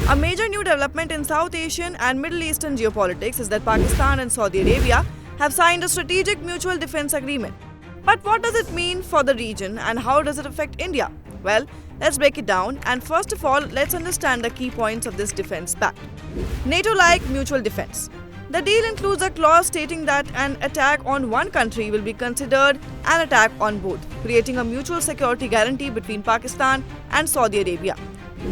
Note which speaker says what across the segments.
Speaker 1: A major new development in South Asian and Middle Eastern geopolitics is that Pakistan and Saudi Arabia have signed a strategic mutual defense agreement. But what does it mean for the region and how does it affect India? Well, let's break it down, and first of all, let's understand the key points of this defense pact. NATO-like mutual defense. The deal includes a clause stating that an attack on one country will be considered an attack on both, creating a mutual security guarantee between Pakistan and Saudi Arabia.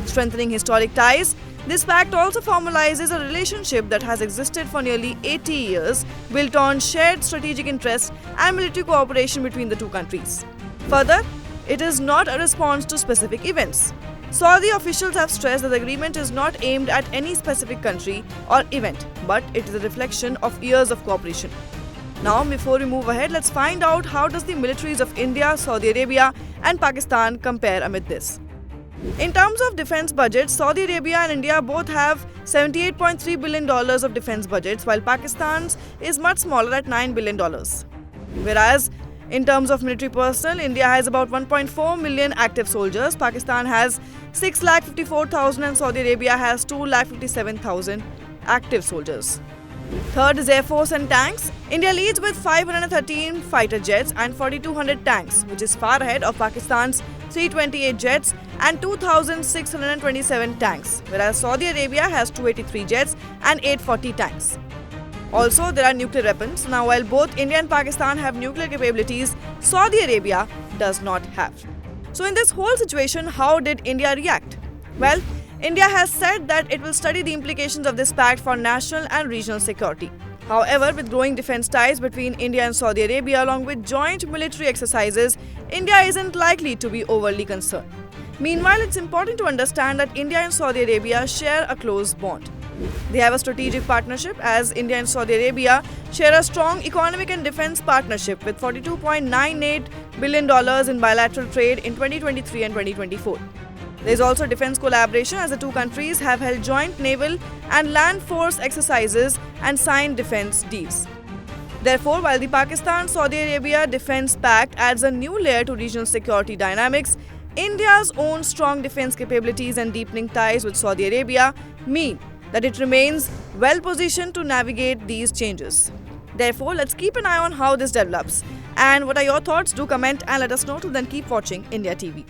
Speaker 1: Strengthening historic ties, this pact also formalizes a relationship that has existed for nearly 80 years, built on shared strategic interests and military cooperation between the two countries. Further, it is not a response to specific events. Saudi officials have stressed that the agreement is not aimed at any specific country or event, but it is a reflection of years of cooperation. Now, before we move ahead, let's find out how does the militaries of India, Saudi Arabia and Pakistan compare amid this. In terms of defense budgets, Saudi Arabia and India both have $78.3 billion of defense budgets, while Pakistan's is much smaller at $9 billion. Whereas, in terms of military personnel, India has about 1.4 million active soldiers, Pakistan has 6,54,000 and Saudi Arabia has 2,57,000 active soldiers. Third is Air Force and tanks. India leads with 513 fighter jets and 4,200 tanks, which is far ahead of Pakistan's 328 jets and 2,627 tanks, whereas Saudi Arabia has 283 jets and 840 tanks. Also, there are nuclear weapons. Now, while both India and Pakistan have nuclear capabilities, Saudi Arabia does not have. So, in this whole situation, how did India react? Well, India has said that it will study the implications of this pact for national and regional security. However, with growing defense ties between India and Saudi Arabia along with joint military exercises, India isn't likely to be overly concerned. Meanwhile, it's important to understand that India and Saudi Arabia share a close bond. They have a strategic partnership as India and Saudi Arabia share a strong economic and defense partnership with $42.98 billion in bilateral trade in 2023 and 2024. There is also defense collaboration as the two countries have held joint naval and land force exercises and signed defense deals. Therefore, while the Pakistan-Saudi Arabia Defense Pact adds a new layer to regional security dynamics, India's own strong defense capabilities and deepening ties with Saudi Arabia mean that it remains well positioned to navigate these changes. Therefore, let's keep an eye on how this develops. And what are your thoughts? Do comment and let us know. Till then, keep watching India TV.